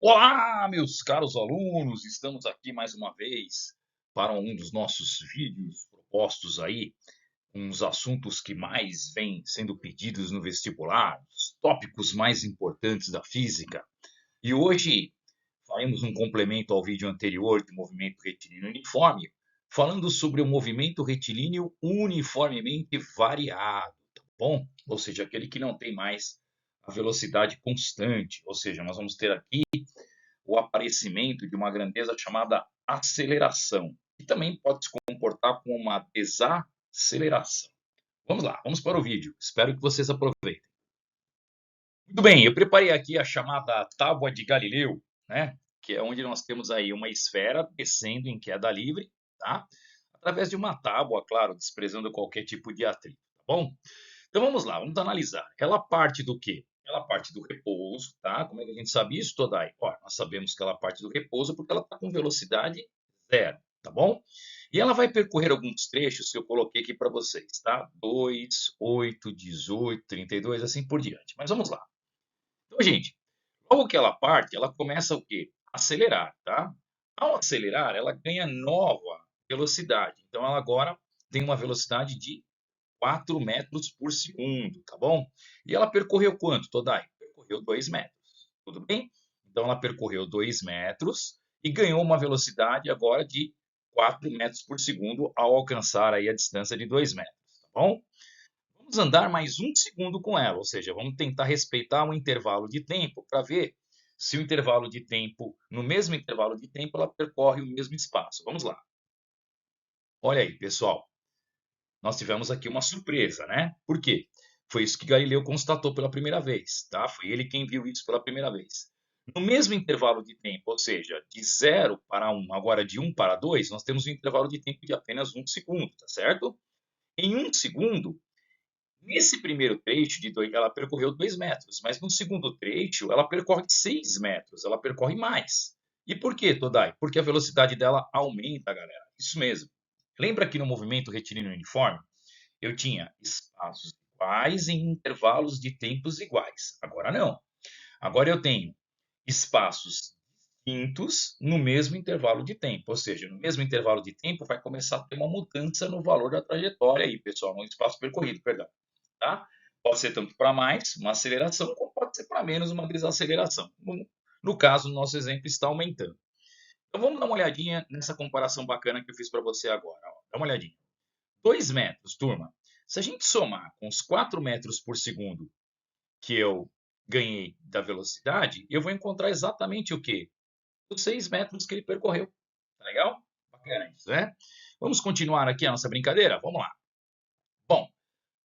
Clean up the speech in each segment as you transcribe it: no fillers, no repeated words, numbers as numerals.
Olá, meus caros alunos! Estamos aqui mais uma vez para um dos nossos vídeos propostos aí, uns assuntos que mais vêm sendo pedidos no vestibular, os tópicos mais importantes da física. E hoje faremos um complemento ao vídeo anterior de movimento retilíneo uniforme, falando sobre o movimento retilíneo uniformemente variado, tá bom? Ou seja, aquele que não tem mais a velocidade constante, ou seja, nós vamos ter aqui o aparecimento de uma grandeza chamada aceleração, que também pode se comportar como uma desaceleração. Vamos lá, vamos para o vídeo. Espero que vocês aproveitem. Muito bem, eu preparei aqui a chamada tábua de Galileu, né? Que é onde nós temos aí uma esfera descendo em queda livre, tá? Através de uma tábua, claro, desprezando qualquer tipo de atrito, tá bom? Então vamos lá, vamos analisar. Ela parte do quê? Ela parte do repouso, tá? Como é que a gente sabe isso, Todai? Ó, nós sabemos que ela parte do repouso porque ela está com velocidade zero, tá bom? E ela vai percorrer alguns trechos que eu coloquei aqui para vocês, tá? 2, 8, 18, 32, assim por diante. Mas vamos lá. Então, gente, logo que ela parte, ela começa o quê? Acelerar, tá? Ao acelerar, ela ganha nova velocidade. Então, ela agora tem uma velocidade de 4 metros por segundo, tá bom? E ela percorreu quanto, Todai? Percorreu 2 metros, tudo bem? Então ela percorreu 2 metros e ganhou uma velocidade agora de 4 metros por segundo ao alcançar aí a distância de 2 metros, tá bom? Vamos andar mais um segundo com ela, ou seja, vamos tentar respeitar um intervalo de tempo para ver se o intervalo de tempo, no mesmo intervalo de tempo, ela percorre o mesmo espaço. Vamos lá. Olha aí, pessoal. Nós tivemos aqui uma surpresa, né? Por quê? Foi isso que Galileu constatou pela primeira vez, tá? Foi ele quem viu isso pela primeira vez. No mesmo intervalo de tempo, ou seja, de 0 para 1, agora de 1 para 2, nós temos um intervalo de tempo de apenas 1 segundo, tá certo? Em 1 segundo, nesse primeiro trecho de 2, ela percorreu 2 metros, mas no segundo trecho ela percorre 6 metros, ela percorre mais. E por quê, Todai? Porque a velocidade dela aumenta, galera. Isso mesmo. Lembra que no movimento retilíneo uniforme, eu tinha espaços iguais em intervalos de tempos iguais. Agora não. Agora eu tenho espaços distintos no mesmo intervalo de tempo. Ou seja, no mesmo intervalo de tempo vai começar a ter uma mudança no valor da trajetória aí, pessoal, no espaço percorrido, perdão. Tá? Pode ser tanto para mais, uma aceleração, como pode ser para menos, uma desaceleração. No caso, no nosso exemplo, está aumentando. Então vamos dar uma olhadinha nessa comparação bacana que eu fiz para você agora. Ó. Dá uma olhadinha. 2 metros, turma. Se a gente somar com os 4 metros por segundo que eu ganhei da velocidade, eu vou encontrar exatamente o quê? Os 6 metros que ele percorreu. Tá legal? Bacana isso, né? Vamos continuar aqui a nossa brincadeira? Vamos lá. Bom,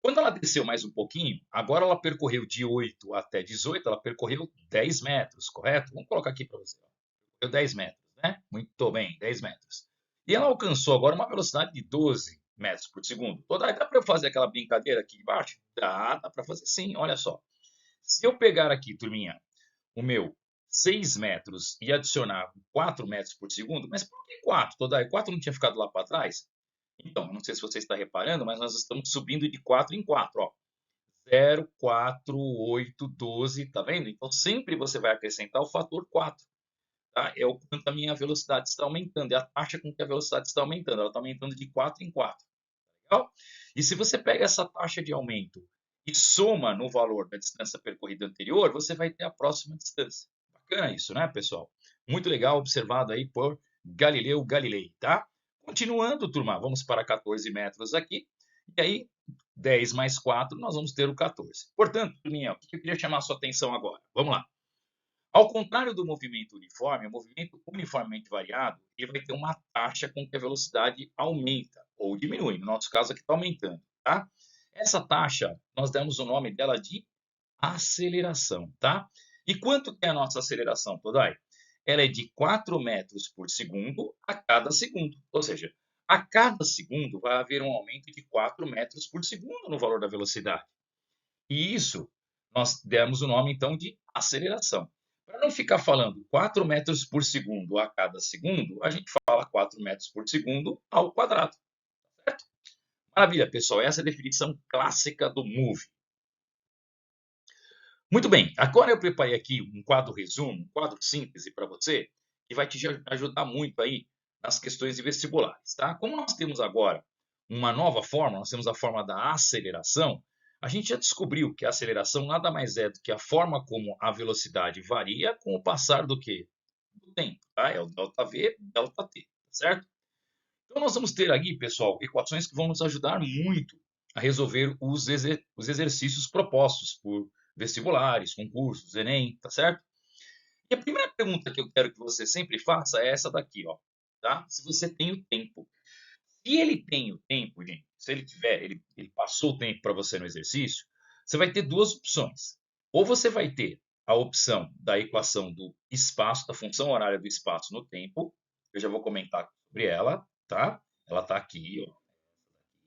quando ela desceu mais um pouquinho, agora ela percorreu de 8 até 18, ela percorreu 10 metros, correto? Vamos colocar aqui para você. Percorreu 10 metros, né? Muito bem, 10 metros. E ela alcançou agora uma velocidade de 12 metros por segundo. Toda dá para eu fazer aquela brincadeira aqui embaixo? Dá para fazer sim, olha só. Se eu pegar aqui, turminha, o meu 6 metros e adicionar 4 metros por segundo, mas por que 4? Toda 4 não tinha ficado lá para trás? Então, não sei se você está reparando, mas nós estamos subindo de 4 em 4, ó. 0, 4, 8, 12, tá vendo? Então, sempre você vai acrescentar o fator 4. Tá? É o quanto a minha velocidade está aumentando, é a taxa com que a velocidade está aumentando. Ela está aumentando de 4 em 4. Legal? E se você pega essa taxa de aumento e soma no valor da distância percorrida anterior, você vai ter a próxima distância. Bacana isso, né, pessoal? Muito legal, observado aí por Galileu Galilei, tá? Continuando, turma, vamos para 14 metros aqui. E aí, 10 mais 4, nós vamos ter o 14. Portanto, turminha, o que eu queria chamar a sua atenção agora? Vamos lá. Ao contrário do movimento uniforme, o movimento uniformemente variado, ele vai ter uma taxa com que a velocidade aumenta ou diminui. No nosso caso aqui está aumentando, tá? Essa taxa, nós demos o nome dela de aceleração, tá? E quanto que é a nossa aceleração, Todai? Ela é de 4 metros por segundo a cada segundo. Ou seja, a cada segundo vai haver um aumento de 4 metros por segundo no valor da velocidade. E isso nós demos o nome, então, de aceleração. Para não ficar falando 4 metros por segundo a cada segundo, a gente fala 4 metros por segundo ao quadrado. Certo? Maravilha, pessoal. Essa é a definição clássica do MOVE. Muito bem, agora eu preparei aqui um quadro resumo, um quadro síntese para você, que vai te ajudar muito aí nas questões de vestibulares, tá? Como nós temos agora uma nova forma, nós temos a forma da aceleração, a gente já descobriu que a aceleração nada mais é do que a forma como a velocidade varia com o passar do que? Do tempo, tá? É o ΔV, ΔT, certo? Então nós vamos ter aqui, pessoal, equações que vão nos ajudar muito a resolver os exercícios propostos por vestibulares, concursos, Enem, tá certo? E a primeira pergunta que eu quero que você sempre faça é essa daqui, ó, tá? Se você tem o tempo. Se ele tem o tempo, gente, se ele tiver, ele passou o tempo para você no exercício, você vai ter duas opções. Ou você vai ter a opção da equação do espaço, da função horária do espaço no tempo. Eu já vou comentar sobre ela, tá? Ela está aqui, ó.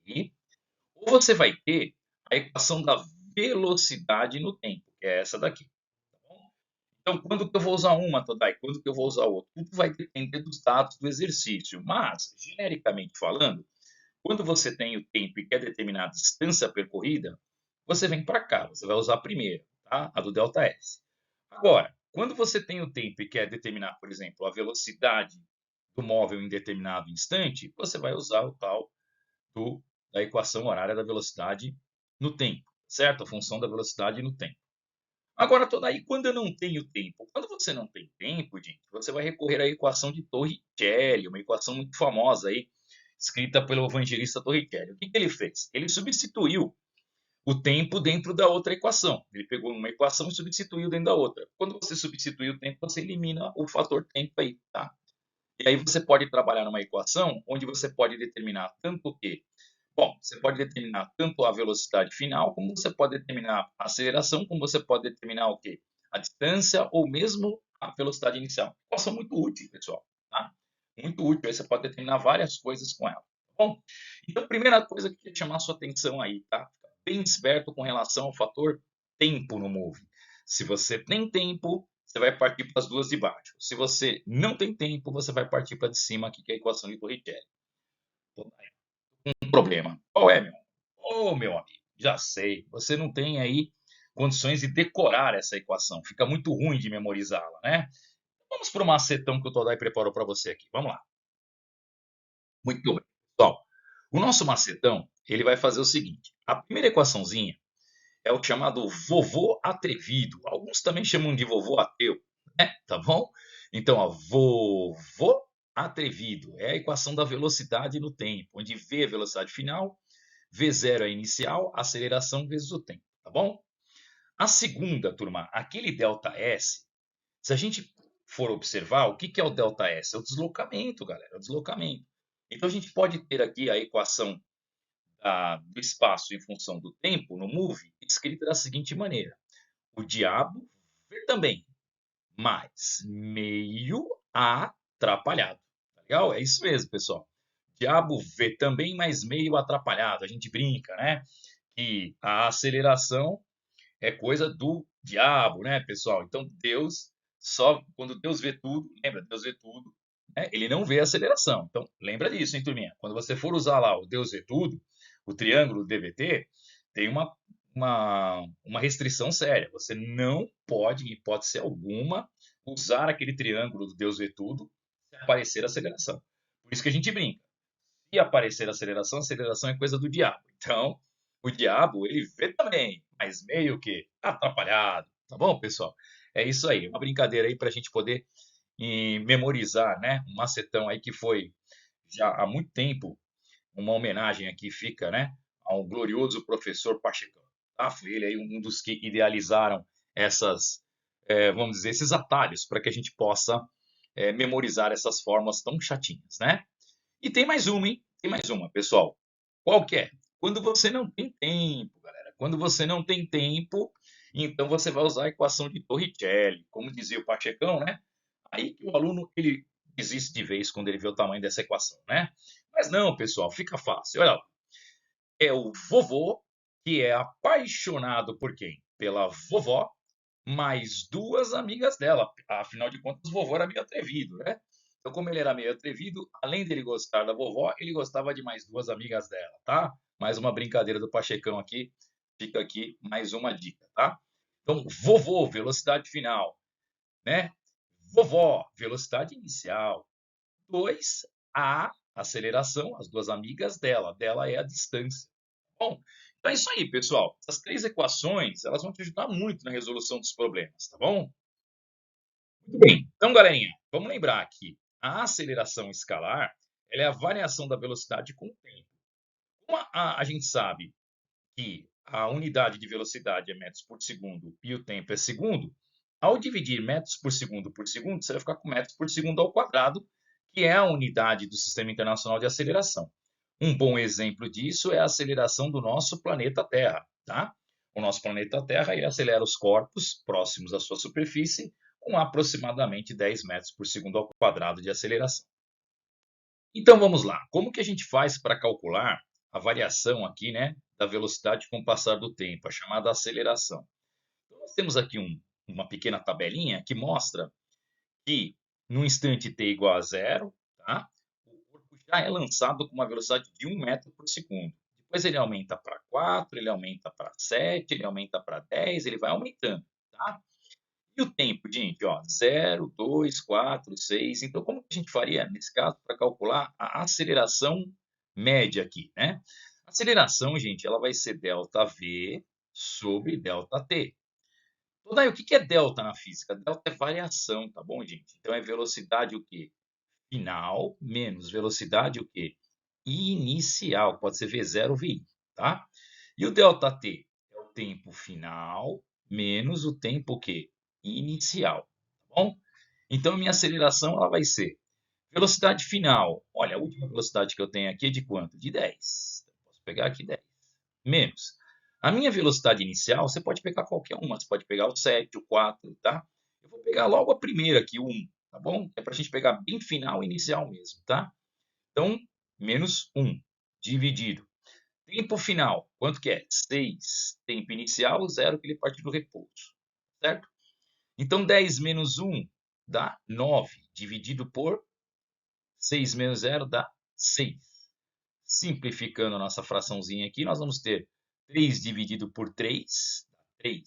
Aqui. Ou você vai ter a equação da velocidade no tempo, que é essa daqui. Tá bom? Então, quando que eu vou usar uma, Todai? Quando que eu vou usar outra? Tudo vai depender dos dados do exercício. Mas, genericamente falando, quando você tem o tempo e quer determinar a distância percorrida, você vem para cá, você vai usar a primeira, tá? A do ΔS. Agora, quando você tem o tempo e quer determinar, por exemplo, a velocidade do móvel em determinado instante, você vai usar o tal da equação horária da velocidade no tempo, certo? A função da velocidade no tempo. Agora, toda aí, quando eu não tenho tempo, quando você não tem tempo, gente, você vai recorrer à equação de Torricelli, uma equação muito famosa aí, escrita pelo evangelista Torricelli. O que ele fez? Ele substituiu o tempo dentro da outra equação. Ele pegou uma equação e substituiu dentro da outra. Quando você substitui o tempo, você elimina o fator tempo aí, tá? E aí você pode trabalhar numa equação onde você pode determinar tanto o quê? Bom, você pode determinar tanto a velocidade final, como você pode determinar a aceleração, como você pode determinar o quê? A distância ou mesmo a velocidade inicial. Equação muito útil, pessoal, tá? Muito útil, aí você pode determinar várias coisas com ela, tá bom? Então, a primeira coisa que eu queria chamar a sua atenção aí, tá? Fica bem esperto com relação ao fator tempo no Move. Se você tem tempo, você vai partir para as duas de baixo. Se você não tem tempo, você vai partir para de cima, aqui, que é a equação de Torricelli. Um problema. Qual é, meu? Ô, meu amigo, já sei. Você não tem aí condições de decorar essa equação. Fica muito ruim de memorizá-la, né? Vamos para o macetão que o Todai preparou para você aqui. Vamos lá. Muito bem. Pessoal, o nosso macetão, ele vai fazer o seguinte. A primeira equaçãozinha é o chamado vovô atrevido. Alguns também chamam de vovô ateu, né? Tá bom? Então, a vovô atrevido é a equação da velocidade no tempo, onde V é a velocidade final, V0 é a inicial, aceleração vezes o tempo, tá bom? A segunda, turma, aquele ΔS, se a gente for observar, o que é o ΔS? É o deslocamento, galera, é o deslocamento. Então, a gente pode ter aqui a equação do espaço em função do tempo, no move, escrita da seguinte maneira. O diabo vê também, mas meio atrapalhado. Tá legal? É isso mesmo, pessoal. Diabo vê também, mas meio atrapalhado. A gente brinca, né? Que a aceleração é coisa do diabo, né, pessoal? Então Deus só quando Deus vê tudo, lembra? Deus vê tudo, né? Ele não vê a aceleração. Então lembra disso, hein, turminha? Quando você for usar lá o Deus vê tudo, o triângulo DVT, tem uma restrição séria. Você não pode, em hipótese alguma, usar aquele triângulo do Deus vê tudo se aparecer aceleração. Por isso que a gente brinca. Se aparecer aceleração é coisa do diabo. Então, o diabo, ele vê também, mas meio que atrapalhado. Tá bom, pessoal? É isso aí. Uma brincadeira aí para a gente poder memorizar, né? Um macetão aí que foi já há muito tempo uma homenagem aqui fica, né? Ao glorioso professor Pacheco. Tá? Foi ele aí um dos que idealizaram essas, vamos dizer, esses atalhos para que a gente possa memorizar essas formas tão chatinhas, né? E tem mais uma, hein? Tem mais uma, pessoal. Qual que é? Quando você não tem tempo, galera. Quando você não tem tempo, então você vai usar a equação de Torricelli, como dizia o Pachecão, né? Aí que o aluno ele desiste de vez quando ele vê o tamanho dessa equação, né? Mas não, pessoal, fica fácil. Olha lá. É o vovô que é apaixonado por quem? Pela vovó, mais duas amigas dela. Afinal de contas, o vovô era meio atrevido, né? Então, como ele era meio atrevido, além dele gostar da vovó, ele gostava de mais duas amigas dela, tá? Mais uma brincadeira do Pachecão aqui. Fica aqui mais uma dica, tá? Então, vovô, velocidade final, né? Vovó, velocidade inicial. 2, a aceleração, as duas amigas dela. Dela é a distância. Bom, então é isso aí, pessoal. Essas três equações, elas vão te ajudar muito na resolução dos problemas, tá bom? Muito bem. Então, galerinha, vamos lembrar que a aceleração escalar, ela é a variação da velocidade com o tempo. Como a gente sabe que a unidade de velocidade é metros por segundo e o tempo é segundo, ao dividir metros por segundo, você vai ficar com metros por segundo ao quadrado, que é a unidade do Sistema Internacional de Aceleração. Um bom exemplo disso é a aceleração do nosso planeta Terra, tá? O nosso planeta Terra ele acelera os corpos próximos à sua superfície com aproximadamente 10 metros por segundo ao quadrado de aceleração. Então vamos lá. Como que a gente faz para calcular a variação aqui, né, da velocidade com o passar do tempo, a chamada aceleração? Então nós temos aqui uma pequena tabelinha que mostra que no instante t igual a zero, tá, o corpo já é lançado com uma velocidade de 1 metro por segundo. Depois ele aumenta para 4, ele aumenta para 7, ele aumenta para 10, ele vai aumentando, tá? E o tempo, gente, ó, 0, 2, 4, 6. Então, como que a gente faria, nesse caso, para calcular a aceleração média aqui, né? A aceleração, gente, ela vai ser ΔV sobre ΔT. Então, daí, o que é delta na física? Delta é variação, tá bom, gente? Então, é velocidade o quê? Final menos velocidade o quê? Inicial, pode ser V0 ou VI, tá? E o ΔT é o tempo final menos o tempo o quê? Inicial, tá bom? Então, minha aceleração ela vai ser velocidade final. Olha, a última velocidade que eu tenho aqui é de quanto? De 10. Então, posso pegar aqui 10. Menos. A minha velocidade inicial, você pode pegar qualquer uma. Você pode pegar o 7, o 4, tá? Eu vou pegar logo a primeira aqui, o 1, tá bom? É para a gente pegar bem final e inicial mesmo, tá? Então, menos 1 dividido. Tempo final, quanto que é? 6. Tempo inicial, 0, que ele parte do repouso, certo? Então, 10 menos 1 dá 9, dividido por 6 menos 0 dá 6. Simplificando a nossa fraçãozinha aqui, nós vamos ter 3 dividido por 3, dá 3.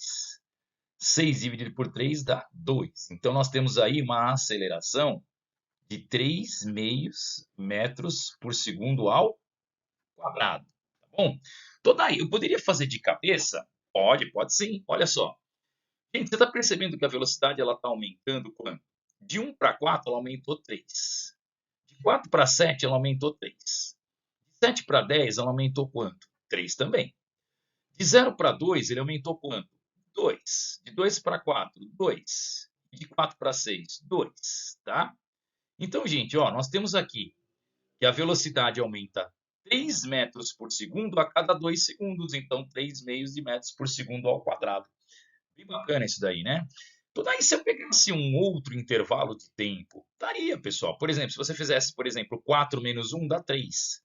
6 dividido por 3 dá 2. Então, nós temos aí uma aceleração de 3 meios metros por segundo ao quadrado. Tá bom? Então, daí, eu poderia fazer de cabeça? Pode sim. Olha só. Gente, você está percebendo que a velocidade ela está aumentando quanto? De 1 para 4, ela aumentou 3. De 4 para 7, ela aumentou 3. De 7 para 10, ela aumentou quanto? 3 também. De 0 para 2, ele aumentou quanto? 2. De 2 para 4, 2. E de 4 para 6, 2. Tá? Então, gente, ó, nós temos aqui que a velocidade aumenta 3 metros por segundo a cada 2 segundos. Então, 3 meios de metros por segundo ao quadrado. Bem bacana isso daí, né? Então, daí, se eu pegasse um outro intervalo de tempo, daria, pessoal. Por exemplo, se você fizesse, por exemplo, 4 menos 1 dá 3.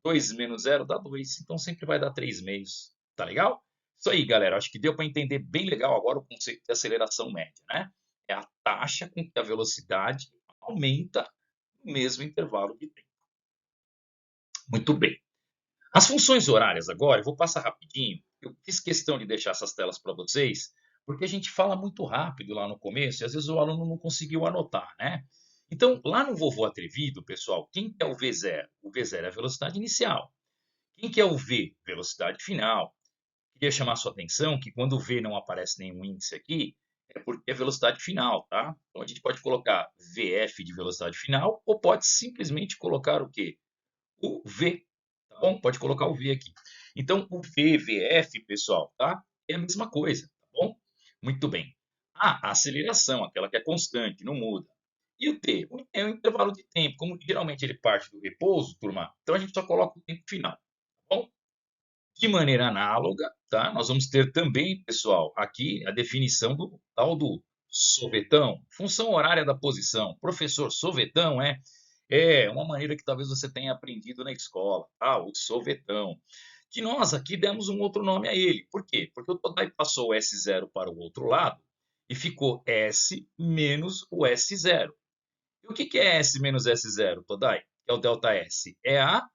2 menos 0 dá 2. Então, sempre vai dar 3 meios. Tá legal? Isso aí, galera. Acho que deu para entender bem legal agora o conceito de aceleração média, né? É a taxa com que a velocidade aumenta no mesmo intervalo de tempo. Muito bem. As funções horárias agora, eu vou passar rapidinho. Eu fiz questão de deixar essas telas para vocês, porque a gente fala muito rápido lá no começo e às vezes o aluno não conseguiu anotar, né? Então, lá no Vovô Atrevido, pessoal, quem que é o V0? O V0 é a velocidade inicial. Quem que é o V? Velocidade final. Queria chamar sua atenção que quando o V não aparece nenhum índice aqui, é porque é velocidade final, tá? Então a gente pode colocar VF de velocidade final ou pode simplesmente colocar o quê? O V, tá bom? Pode colocar o V aqui. Então, o V, VF, pessoal, tá? É a mesma coisa, tá bom? Muito bem. A aceleração, aquela que é constante, não muda. E o T? É o intervalo de tempo. Como geralmente ele parte do repouso, turma, então a gente só coloca o tempo final, tá bom? De maneira análoga, tá? Nós vamos ter também, pessoal, aqui a definição do tal do sovetão, função horária da posição. Professor, sovetão é uma maneira que talvez você tenha aprendido na escola, tá? O sovetão. Que nós aqui demos um outro nome a ele. Por quê? Porque o Todai passou o S0 para o outro lado e ficou S menos o S0. E o que é S menos S0, Todai? Que é o delta S. É a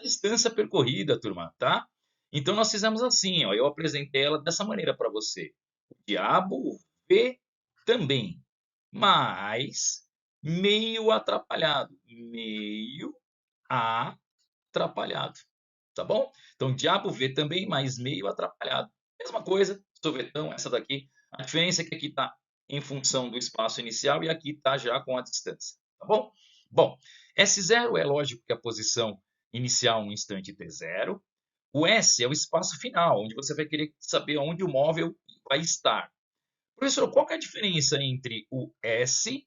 distância percorrida, turma, tá? Então nós fizemos assim, ó, eu apresentei ela dessa maneira para você. O diabo V também, mas meio atrapalhado. Meio atrapalhado. Tá bom? Então, diabo V também, mas meio atrapalhado. Mesma coisa, sorvetão, essa daqui. A diferença é que aqui está em função do espaço inicial e aqui está já com a distância. Tá bom? Bom, S0 é lógico que é a posição inicial no instante T0. O S é o espaço final, onde você vai querer saber onde o móvel vai estar. Professor, qual que é a diferença entre o S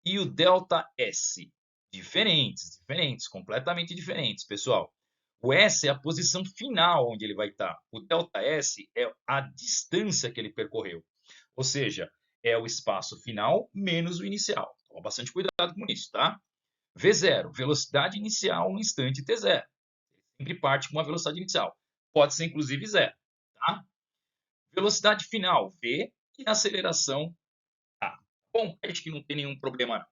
e o delta S? Diferentes, completamente diferentes, pessoal. O S é a posição final onde ele vai estar. O delta S é a distância que ele percorreu. Ou seja, é o espaço final menos o inicial. Toma bastante cuidado com isso, tá? V0, velocidade inicial no instante T0. Sempre parte com uma velocidade inicial. Pode ser inclusive zero, tá? Velocidade final, V, e aceleração, A. Bom, acho que não tem nenhum problema não.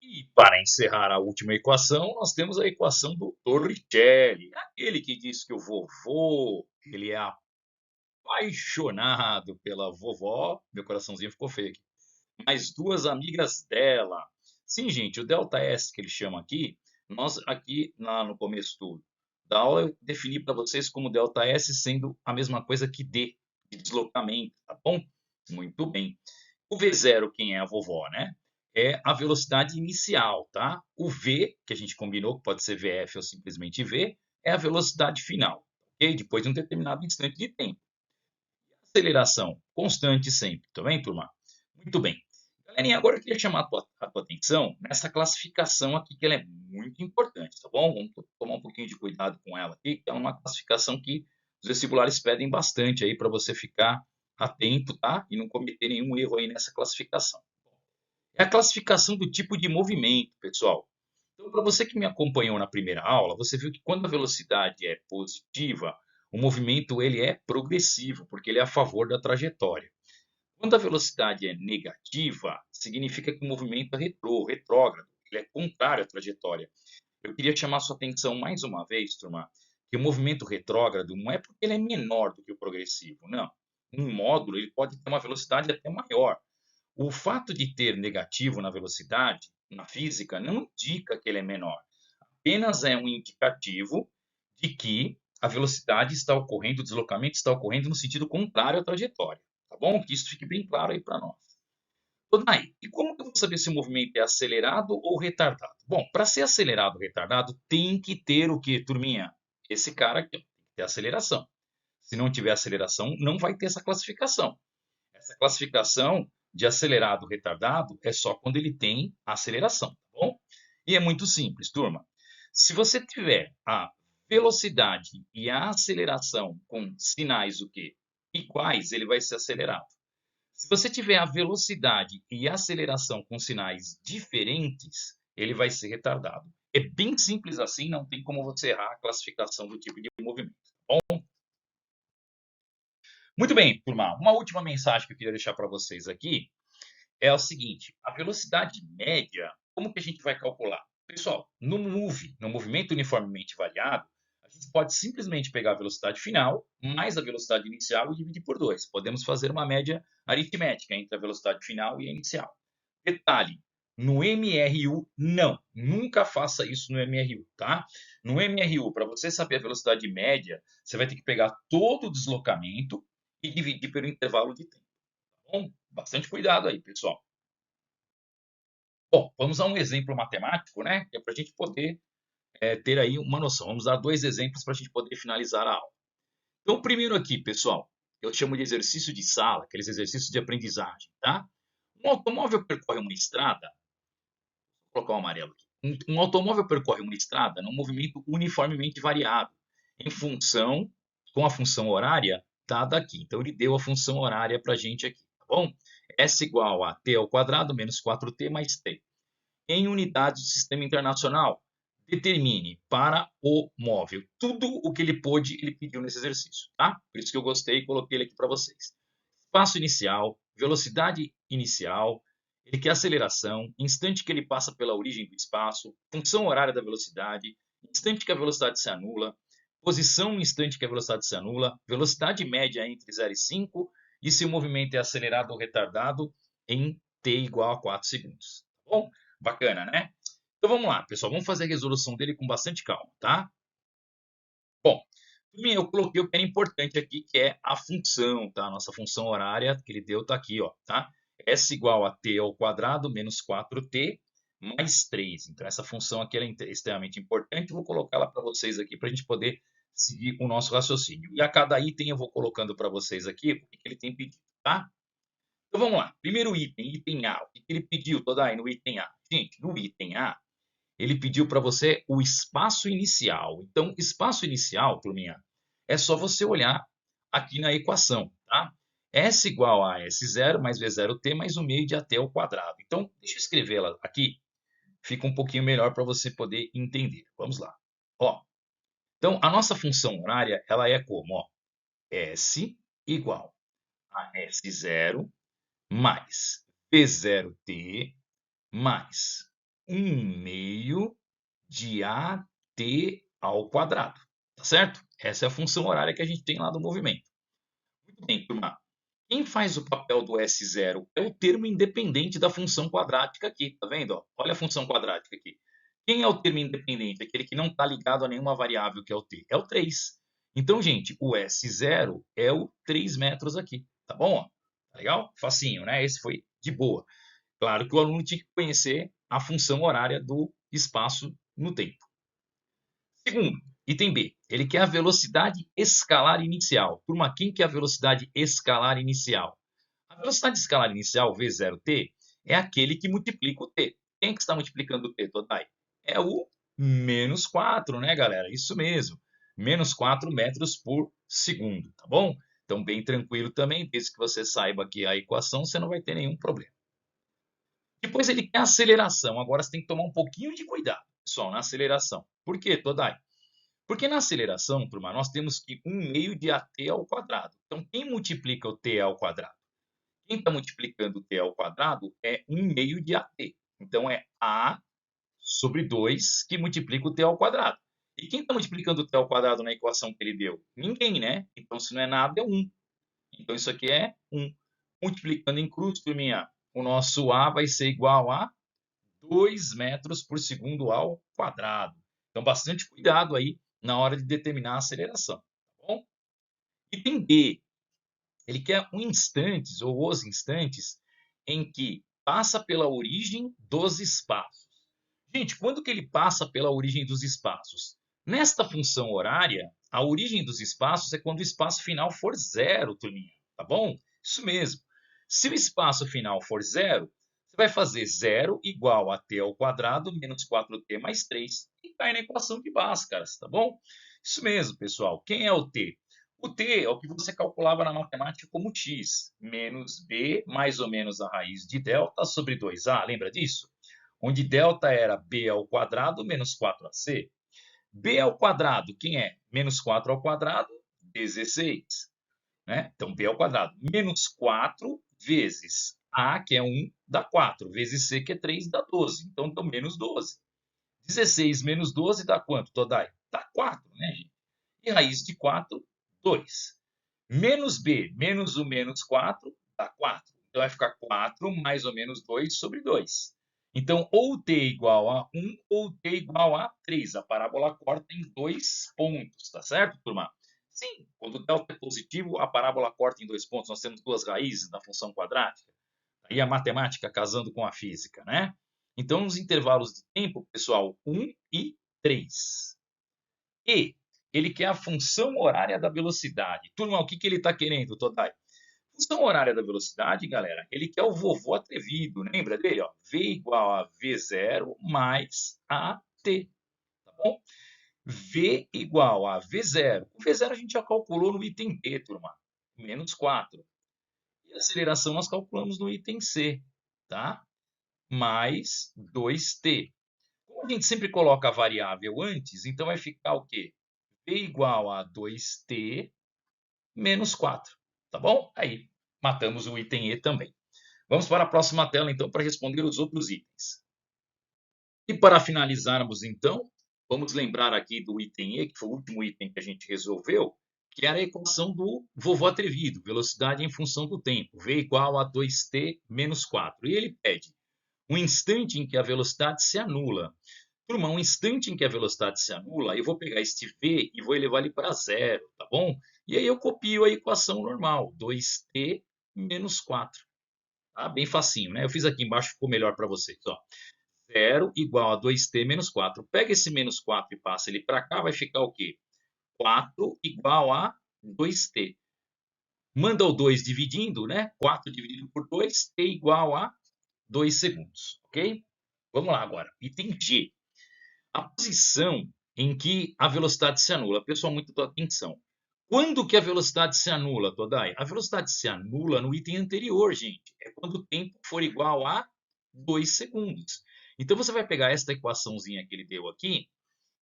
E para encerrar a última equação, nós temos a equação do Torricelli, aquele que diz que o vovô, ele é apaixonado pela vovó, meu coraçãozinho ficou feio aqui, mais duas amigas dela. Sim, gente, o delta S que ele chama aqui, nós aqui no começo da aula eu defini para vocês como delta S sendo a mesma coisa que D, de deslocamento, tá bom? Muito bem. O V0, quem é a vovó, né? É a velocidade inicial, tá? O V, que a gente combinou, que pode ser VF ou simplesmente V, é a velocidade final, ok? Depois de um determinado instante de tempo. Aceleração, constante sempre, tá bem, turma? Muito bem. Galerinha, agora eu queria chamar a tua atenção nessa classificação aqui, que ela é muito importante, tá bom? Vamos tomar um pouquinho de cuidado com ela aqui, que é uma classificação que os vestibulares pedem bastante aí para você ficar atento, tá? E não cometer nenhum erro aí nessa classificação. É a classificação do tipo de movimento, pessoal. Então, para você que me acompanhou na primeira aula, você viu que quando a velocidade é positiva, o movimento ele é progressivo, porque ele é a favor da trajetória. Quando a velocidade é negativa, significa que o movimento é retrógrado, ele é contrário à trajetória. Eu queria chamar sua atenção mais uma vez, turma, que o movimento retrógrado não é porque ele é menor do que o progressivo, não. Um módulo ele pode ter uma velocidade até maior. O fato de ter negativo na velocidade, na física, não indica que ele é menor. Apenas é um indicativo de que a velocidade está ocorrendo, o deslocamento está ocorrendo no sentido contrário à trajetória. Tá bom? Que isso fique bem claro aí para nós. Tonai, e como que eu vou saber se o movimento é acelerado ou retardado? Bom, para ser acelerado ou retardado, tem que ter o que, turminha? Esse cara aqui, ó, tem que ter aceleração. Se não tiver aceleração, não vai ter essa classificação. Essa classificação de acelerado ou retardado é só quando ele tem aceleração, tá bom? E é muito simples, turma. Se você tiver a velocidade e a aceleração com sinais o quê? Iguais, ele vai ser acelerado. Se você tiver a velocidade e a aceleração com sinais diferentes, ele vai ser retardado. É bem simples assim, não tem como você errar a classificação do tipo de movimento. Tá bom? Muito bem, turma. Uma última mensagem que eu queria deixar para vocês aqui é o seguinte: a velocidade média, como que a gente vai calcular? Pessoal, no movimento uniformemente variado, a gente pode simplesmente pegar a velocidade final mais a velocidade inicial e dividir por 2. Podemos fazer uma média aritmética entre a velocidade final e a inicial. Detalhe, no MRU, não. Nunca faça isso no MRU, tá? No MRU, para você saber a velocidade média, você vai ter que pegar todo o deslocamento e dividir pelo intervalo de tempo. Tá bom? Bastante cuidado aí, pessoal. Bom, vamos a um exemplo matemático, né? Que é para a gente poder ter aí uma noção. Vamos dar dois exemplos para a gente poder finalizar a aula. Então, o primeiro aqui, pessoal, eu chamo de exercício de sala, aqueles exercícios de aprendizagem, tá? Um automóvel percorre uma estrada, vou colocar o amarelo aqui. Um automóvel percorre uma estrada num movimento uniformemente variado, em função, com a função horária dada aqui. Então, ele deu a função horária para a gente aqui, tá bom? S igual a t ao quadrado menos 4t mais t. Em unidades do sistema internacional, determine para o móvel tudo o que ele pôde, ele pediu nesse exercício, tá? Por isso que eu gostei e coloquei ele aqui para vocês. Espaço inicial, velocidade inicial, ele quer aceleração, instante que ele passa pela origem do espaço, função horária da velocidade, instante que a velocidade se anula, posição no instante que a velocidade se anula, velocidade média entre 0 e 5 e se o movimento é acelerado ou retardado em t igual a 4 segundos. Tá bom? Bacana, né? Então vamos lá, pessoal. Vamos fazer a resolução dele com bastante calma, tá? Bom, eu coloquei o que era importante aqui, que é a função, tá? Nossa função horária que ele deu tá aqui, ó, tá? S igual a t ao quadrado menos 4t mais 3. Então, essa função aqui ela é extremamente importante. Eu vou colocá-la para vocês aqui para a gente poder seguir com o nosso raciocínio. E a cada item eu vou colocando para vocês aqui o que ele tem pedido, tá? Então, vamos lá. Primeiro item, item A. O que ele pediu, Todai, no item A? Gente, no item A, ele pediu para você o espaço inicial. Então, espaço inicial, turminha, é só você olhar aqui na equação, tá? S igual a S0 mais V0t mais 1 meio de AT ao quadrado. Então, deixa eu escrevê-la aqui. Fica um pouquinho melhor para você poder entender. Vamos lá. Ó, então, a nossa função horária, ela é como? Ó, S igual a S0 mais V0t mais 1 meio de AT ao quadrado, tá certo? Essa é a função horária que a gente tem lá do movimento. Muito bem, turma. Quem faz o papel do S0 é o termo independente da função quadrática aqui, tá vendo? Ó, olha a função quadrática aqui. Quem é o termo independente? Aquele que não está ligado a nenhuma variável, que é o t. É o 3. Então, gente, o S0 é o 3 metros aqui, tá bom? Ó, tá legal? Facinho, né? Esse foi de boa. Claro que o aluno tinha que conhecer a função horária do espaço no tempo. Segundo, item B, ele quer a velocidade escalar inicial. Turma, quem quer a velocidade escalar inicial? A velocidade escalar inicial, V0t, é aquele que multiplica o t. Quem que está multiplicando o t, Todai? É o menos 4, né, galera? Isso mesmo. Menos 4 metros por segundo, tá bom? Então, bem tranquilo também, desde que você saiba aqui a equação, você não vai ter nenhum problema. Depois ele quer aceleração. Agora você tem que tomar um pouquinho de cuidado, pessoal, na aceleração. Por quê, Todai? Porque na aceleração, turma, nós temos que 1 meio de AT ao quadrado. Então, quem multiplica o t ao quadrado? Quem está multiplicando o t ao quadrado é 1 meio de AT. Então, é A sobre 2 que multiplica o t ao quadrado. E quem está multiplicando o t ao quadrado na equação que ele deu? Ninguém, né? Então, se não é nada, é 1. Então, isso aqui é 1. Multiplicando em cruz, turminha, o nosso A vai ser igual a 2 metros por segundo ao quadrado. Então, bastante cuidado aí na hora de determinar a aceleração, tá bom? Item B, ele quer um instantes ou os instantes em que passa pela origem dos espaços. Gente, quando que ele passa pela origem dos espaços? Nesta função horária, a origem dos espaços é quando o espaço final for zero, turminha, tá bom? Isso mesmo. Se o espaço final for zero, você vai fazer zero igual a t ao quadrado menos 4t mais 3 e cai na equação de Bhaskara, tá bom? Isso mesmo, pessoal. Quem é o t? O t é o que você calculava na matemática como x, menos b mais ou menos a raiz de delta sobre 2a, lembra disso? Onde delta era b ao quadrado menos 4ac. B ao quadrado, quem é? Menos 4 ao quadrado, 16. Né? Então, b ao quadrado. Menos 4 vezes a, que é 1, dá 4. Vezes c, que é 3, dá 12. Então, dá menos 12. 16 menos 12 dá quanto, Todai? Dá 4, né, gente? E raiz de 4, 2. Menos b, menos o menos 4, dá 4. Então, vai ficar 4 mais ou menos 2 sobre 2. Então, ou t igual a 1 ou t igual a 3. A parábola corta em 2 pontos, tá certo, turma? Sim, quando o delta é positivo, a parábola corta em 2 pontos. Nós temos duas raízes da função quadrática. Aí a matemática casando com a física, né? Então, os intervalos de tempo, pessoal, 1 e 3. E ele quer a função horária da velocidade. Turma, o que ele está querendo, Todai? Função horária da velocidade, galera, ele quer o vovô atrevido. Lembra dele? Ó? V igual a V0 mais AT. Tá bom? V igual a V0. O V0 a gente já calculou no item B, turma. Menos 4. E a aceleração nós calculamos no item C. Tá? Mais 2t. Como a gente sempre coloca a variável antes, então vai ficar o quê? V igual a 2t menos 4. Tá bom? Aí, matamos o item E também. Vamos para a próxima tela, então, para responder os outros itens. E para finalizarmos, então, vamos lembrar aqui do item E, que foi o último item que a gente resolveu. que era a equação do vovô atrevido, velocidade em função do tempo, v igual a 2t menos 4. E ele pede um instante em que a velocidade se anula. Turma, um instante em que a velocidade se anula, eu vou pegar este v e vou elevar ele para zero, tá bom? E aí eu copio a equação normal, 2t menos 4. Tá? Bem facinho, né? Eu fiz aqui embaixo, ficou melhor para vocês. Ó. 0 igual a 2t menos 4. Pega esse menos 4 e passa ele para cá, vai ficar o quê? 4 igual a 2t. Manda o 2 dividindo, né? 4 dividido por 2, t igual a 2 segundos, ok? Vamos lá agora. Item G. A posição em que a velocidade se anula. Pessoal, muita atenção. Quando que a velocidade se anula, Todai? A velocidade se anula no item anterior, gente. É quando o tempo for igual a 2 segundos. Então, você vai pegar esta equaçãozinha que ele deu aqui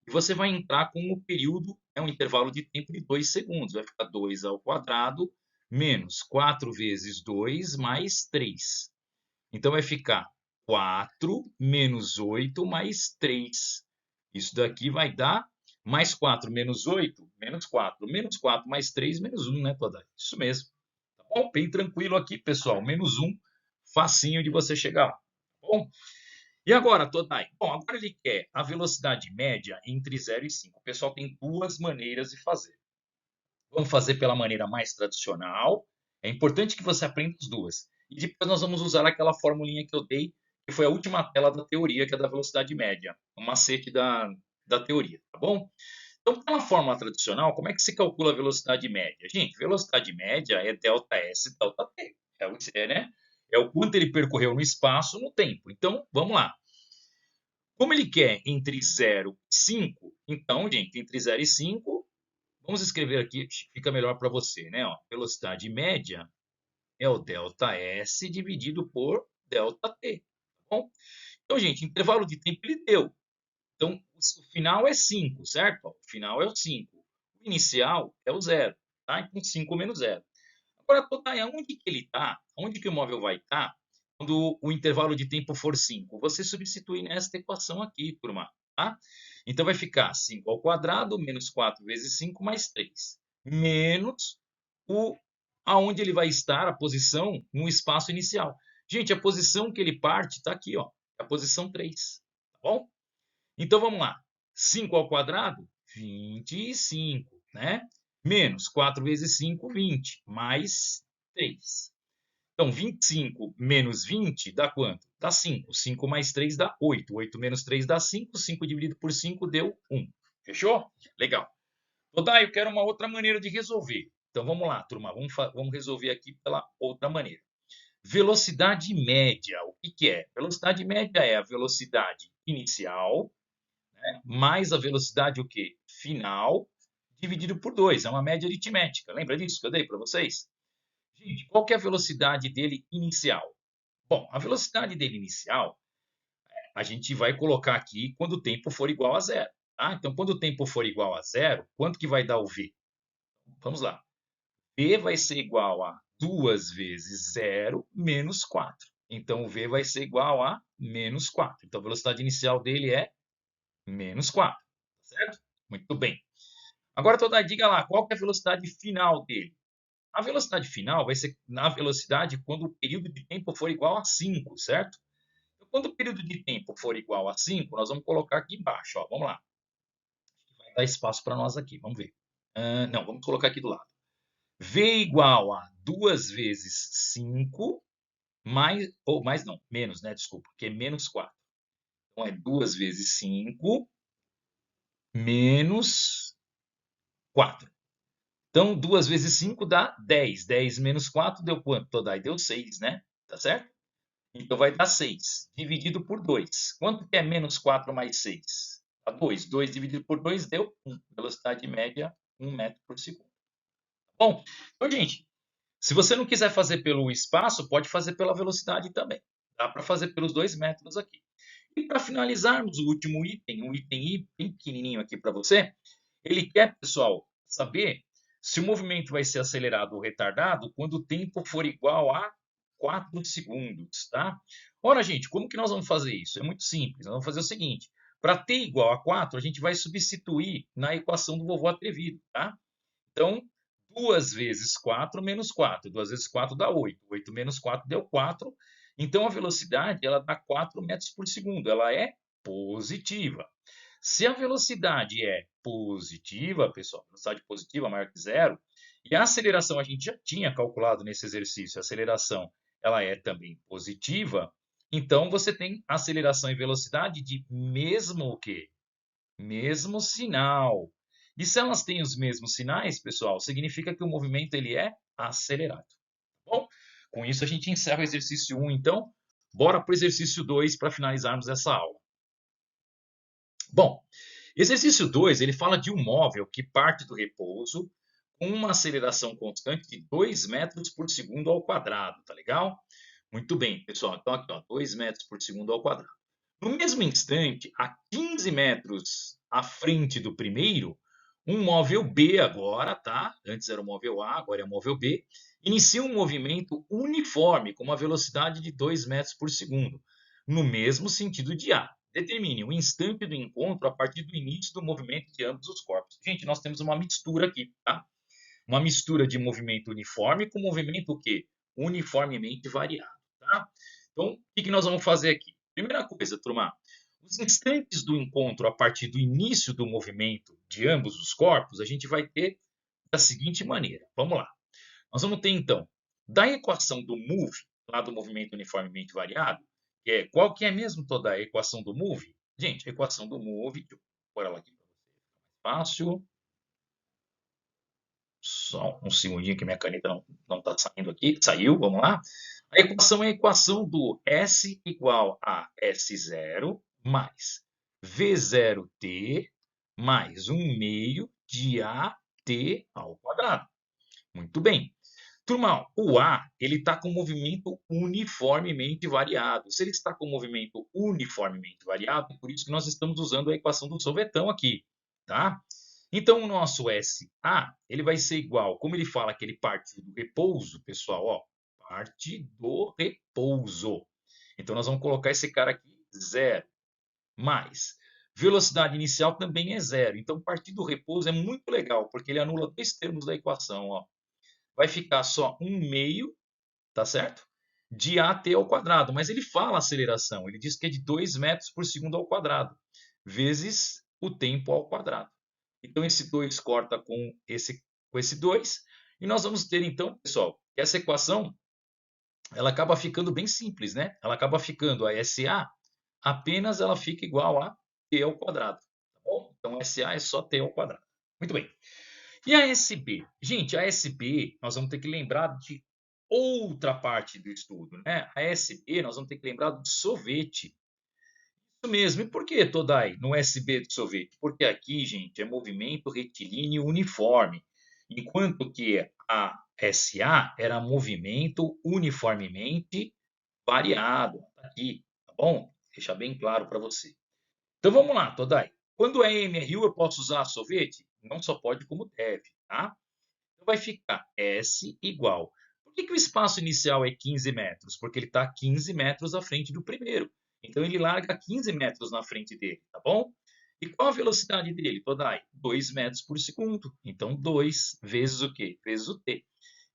e você vai entrar com o período, é um intervalo de tempo de 2 segundos. Vai ficar 2 ao quadrado menos 4 vezes 2 mais 3. Então, vai ficar 4 menos 8 mais 3. Isso daqui vai dar mais 4 menos 8, menos 4. Menos 4 mais 3, menos 1, né, Todai? Isso mesmo. Tá bom? Bem tranquilo aqui, pessoal. Menos 1, facinho de você chegar lá. Tá bom? E agora, Todai? Bom, agora ele quer a velocidade média entre 0 e 5. O pessoal tem duas maneiras de fazer. Vamos fazer pela maneira mais tradicional. É importante que você aprenda as duas. E depois nós vamos usar aquela formulinha que eu dei, que foi a última tela da teoria, que é da velocidade média. Um macete da teoria, tá bom? Então, pela fórmula tradicional, como é que se calcula a velocidade média? Gente, velocidade média é ΔS, ΔT. Né? É o quanto ele percorreu no espaço, no tempo. Então, vamos lá. Como ele quer entre 0 e 5, então, gente, entre 0 e 5, vamos escrever aqui, fica melhor para você, né? Ó, velocidade média é o ΔS dividido por ΔT, tá bom? Então, gente, intervalo de tempo ele deu. Então, o final é 5, certo? O final é o 5. O inicial é o 0, tá? Então, 5 menos 0. Agora, Totai, aonde que ele está? Onde que o móvel vai estar quando o intervalo de tempo for 5? Você substitui nesta equação aqui, turma, tá? Então, vai ficar 5 ao quadrado menos 4 vezes 5 mais 3. Menos aonde ele vai estar, a posição no espaço inicial. Gente, a posição que ele parte está aqui, ó. É a posição 3, tá bom? Então, vamos lá. 5 ao quadrado, 25, né? Menos 4 vezes 5, 20, mais 3. Então, 25 menos 20 dá quanto? Dá 5. 5 mais 3 dá 8. 8 menos 3 dá 5. 5 dividido por 5 deu 1. Fechou? Legal. Todai, eu quero uma outra maneira de resolver. Então, vamos lá, turma. Vamos resolver aqui pela outra maneira. Velocidade média. O que é? Velocidade média é a velocidade inicial, né, mais a velocidade o quê? Final, dividido por 2. É uma média aritmética. Lembra disso que eu dei para vocês? Gente, qual que é a velocidade dele inicial? Bom, a velocidade dele inicial, a gente vai colocar aqui quando o tempo for igual a zero. Tá? Então, quando o tempo for igual a zero, quanto que vai dar o v? Vamos lá. V vai ser igual a 2 vezes 0 menos 4. Então, o v vai ser igual a menos 4. Então, a velocidade inicial dele é menos 4. Certo? Muito bem. Agora, Todai, diga lá, qual que é a velocidade final dele? A velocidade final vai ser na velocidade quando o período de tempo for igual a 5, certo? Então, quando o período de tempo for igual a 5, nós vamos colocar aqui embaixo. Ó, vamos lá. Vai dar espaço para nós aqui, vamos ver. Não, vamos colocar aqui do lado. V igual a 2 vezes 5, mais não, menos, né? Desculpa, que é menos 4. Então, é 2 vezes 5 menos 4. Então, 2 vezes 5 dá 10. 10 menos 4 deu quanto, Todai? Deu 6, né? Tá certo? Então, vai dar 6, dividido por 2. Quanto que é menos 4 mais 6? Dá 2. 2 dividido por 2 deu 1. Velocidade média, 1 metro por segundo. Bom, então, gente, se você não quiser fazer pelo espaço, pode fazer pela velocidade também. Dá para fazer pelos dois métodos aqui. E para finalizarmos o último item, um item bem pequenininho aqui para você, ele quer, pessoal, saber se o movimento vai ser acelerado ou retardado quando o tempo for igual a 4 segundos, tá? Ora, gente, como que nós vamos fazer isso? É muito simples. Nós vamos fazer o seguinte. Para t igual a 4, a gente vai substituir na equação do vovô atrevido, tá? Então, 2 vezes 4 menos 4. 2 vezes 4 dá 8. 8 menos 4 deu 4. Então, a velocidade ela dá 4 metros por segundo. Ela é positiva. Se a velocidade é positiva, pessoal, velocidade positiva maior que zero, e a aceleração a gente já tinha calculado nesse exercício, a aceleração ela é também positiva, então você tem aceleração e velocidade de mesmo o quê? Mesmo sinal. E se elas têm os mesmos sinais, pessoal, significa que o movimento ele é acelerado. Tá bom? Com isso a gente encerra o exercício 1, então. Bora para o exercício 2 para finalizarmos essa aula. Bom, exercício 2, ele fala de um móvel que parte do repouso com uma aceleração constante de 2 metros por segundo ao quadrado, tá legal? Muito bem, pessoal. Então, aqui, ó, 2 metros por segundo ao quadrado. No mesmo instante, a 15 metros à frente do primeiro, um móvel B agora, tá? Antes era o móvel A, agora é o móvel B. Inicia um movimento uniforme com uma velocidade de 2 metros por segundo, no mesmo sentido de A. Determine o instante do encontro a partir do início do movimento de ambos os corpos. Gente, nós temos uma mistura aqui, tá? Uma mistura de movimento uniforme com movimento o quê? Uniformemente variado, tá? Então, o que nós vamos fazer aqui? Primeira coisa, turma, os instantes do encontro a partir do início do movimento de ambos os corpos, a gente vai ter da seguinte maneira. Vamos lá. Nós vamos ter, então, da equação do move, lá do movimento uniformemente variado, qual que é mesmo toda a equação do move? Gente, a equação do move, deixa eu pôr ela aqui para você, fácil. Só um segundinho que minha caneta não está saindo aqui. Saiu, vamos lá. A equação é a equação do S igual a S0 mais V0t mais 1 meio de AT ao quadrado. Muito bem. Turma, o A ele está com movimento uniformemente variado. Se ele está com movimento uniformemente variado, é por isso que nós estamos usando a equação do sorvetão aqui, tá? Então, o nosso SA ele vai ser igual, como ele fala que ele parte do repouso, pessoal, ó, parte do repouso. Então, nós vamos colocar esse cara aqui, 0, mais velocidade inicial também é 0. Então, partir do repouso é muito legal, porque ele anula dois termos da equação, ó. Vai ficar só 1 meio, tá certo? De AT ao quadrado, mas ele fala aceleração, ele diz que é de 2 metros por segundo ao quadrado, vezes o tempo ao quadrado. Então, esse 2 corta com esse 2, e nós vamos ter, então, pessoal, que essa equação, ela acaba ficando bem simples, né? Ela acaba ficando a SA, apenas ela fica igual a t ao quadrado, tá bom? Então, SA é só t ao quadrado. Muito bem. E a SB? Gente, a SB, nós vamos ter que lembrar de outra parte do estudo, né? A SB, nós vamos ter que lembrar do sorvete. Isso mesmo. E por que, Todai, no SB do sorvete? Porque aqui, gente, é movimento retilíneo uniforme, enquanto que a SA era movimento uniformemente variado. Tá aqui, tá bom? Deixar bem claro para você. Então vamos lá, Todai. Quando é MRU, eu posso usar sorvete? Não só pode, como deve, tá? Então vai ficar S igual. Por que o espaço inicial é 15 metros? Porque ele está 15 metros à frente do primeiro. Então ele larga 15 metros na frente dele, tá bom? E qual a velocidade dele, Todai? 2 metros por segundo. Então 2 vezes o quê? Vezes o t.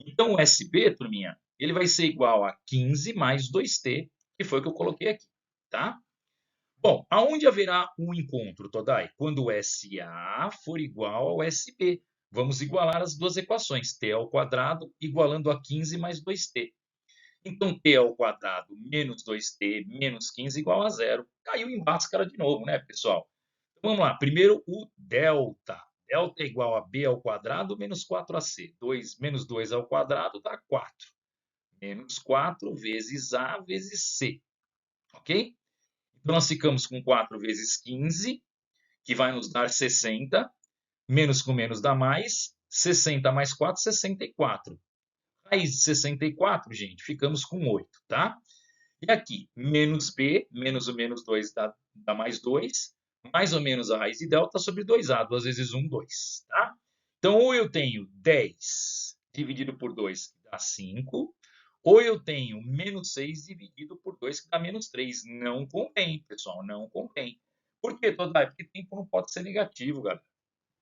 Então o SB, turminha, ele vai ser igual a 15 mais 2t, que foi o que eu coloquei aqui, tá? Bom, aonde haverá um encontro, Todai? Quando o SA for igual ao SB. Vamos igualar as duas equações, t ao quadrado igualando a 15 mais 2t. Então, t ao quadrado menos 2t menos 15 igual a zero. Caiu em Bhaskara de novo, né, pessoal? Então, vamos lá. Primeiro, o delta. Delta é igual a b ao quadrado menos 4ac. 2 menos 2 ao quadrado dá 4. Menos 4 vezes a vezes c. Ok? Então, nós ficamos com 4 vezes 15, que vai nos dar 60. Menos com menos dá mais. 60 mais 4, 64. Raiz de 64, gente, ficamos com 8, tá? E aqui, menos b, menos o menos 2 dá mais 2. Mais ou menos a raiz de delta sobre 2a. 2 vezes 1, 2, tá? Então, ou eu tenho 10 dividido por 2, que dá 5. Ou eu tenho menos 6 dividido por 2, que dá menos 3. Não convém, pessoal, não convém. Por quê, Todai? Porque tempo não pode ser negativo, galera.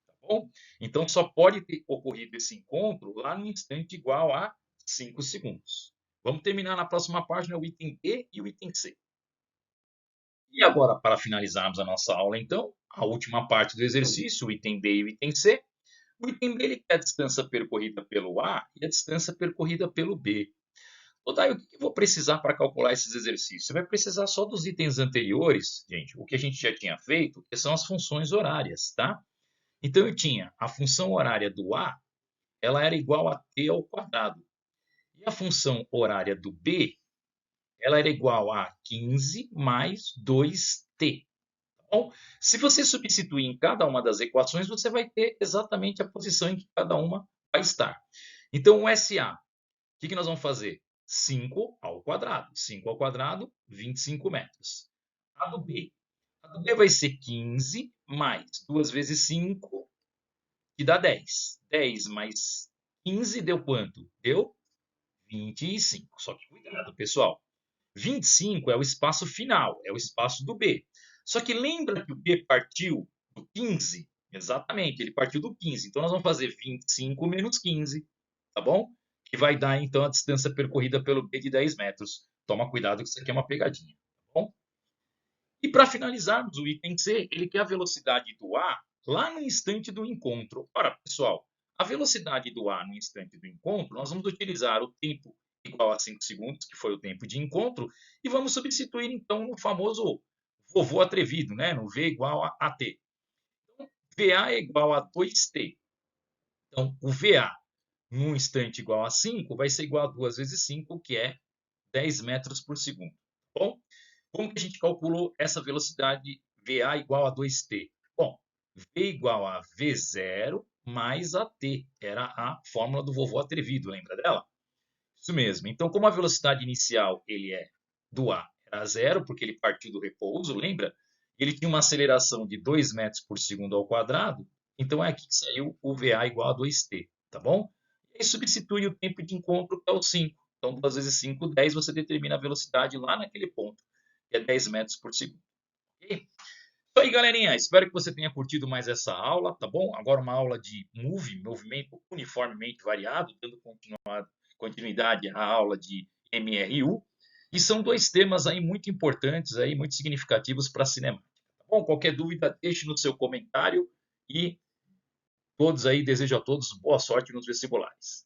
Tá bom? Então, só pode ter ocorrido esse encontro lá no instante igual a 5 segundos. Vamos terminar na próxima página o item B e o item C. E agora, para finalizarmos a nossa aula, então, a última parte do exercício, o item B e o item C. O item B ele quer a distância percorrida pelo A e a distância percorrida pelo B. Daí, o que eu vou precisar para calcular esses exercícios? Você vai precisar só dos itens anteriores, gente, o que a gente já tinha feito, que são as funções horárias, tá? Então, eu tinha a função horária do A, ela era igual a t ao quadrado. E a função horária do B, ela era igual a 15 mais 2t. Tá bom? Se você substituir em cada uma das equações, você vai ter exatamente a posição em que cada uma vai estar. Então, o SA, o que nós vamos fazer? 5 ao quadrado. 5 ao quadrado, 25 metros. A do B. A do B vai ser 15 mais 2 vezes 5, que dá 10. 10 mais 15 deu quanto? Deu 25. Só que cuidado, pessoal. 25 é o espaço final, é o espaço do B. Só que lembra que o B partiu do 15? Exatamente, ele partiu do 15. Então, nós vamos fazer 25 menos 15, tá bom? Que vai dar, então, a distância percorrida pelo B de 10 metros. Toma cuidado que isso aqui é uma pegadinha, tá bom? E para finalizarmos o item C, ele quer a velocidade do A lá no instante do encontro. Ora, pessoal, a velocidade do A no instante do encontro, nós vamos utilizar o tempo igual a 5 segundos, que foi o tempo de encontro, e vamos substituir, então, no famoso vovô atrevido, né? No V igual a AT. Então, VA é igual a 2T. Então, o VA num instante igual a 5 vai ser igual a 2 vezes 5, que é 10 metros por segundo. Tá bom? Como que a gente calculou essa velocidade VA igual a 2T? Bom, V igual a V0 mais AT. Era a fórmula do vovô atrevido, lembra dela? Isso mesmo. Então, como a velocidade inicial ele é do A era zero, porque ele partiu do repouso, lembra? Ele tinha uma aceleração de 2 metros por segundo ao quadrado, então é aqui que saiu o VA igual a 2T, tá bom? E aí substitui o tempo de encontro, que é o 5. Então, 2 vezes 5, 10, você determina a velocidade lá naquele ponto, que é 10 metros por segundo. Ok? Isso aí, galerinha. Espero que você tenha curtido mais essa aula, tá bom? Agora uma aula de movimento uniformemente variado, dando continuidade à aula de MRU. E são dois temas aí muito importantes, aí, muito significativos para a cinemática. Tá bom? Qualquer dúvida, deixe no seu comentário e todos aí, desejo a todos boa sorte nos vestibulares.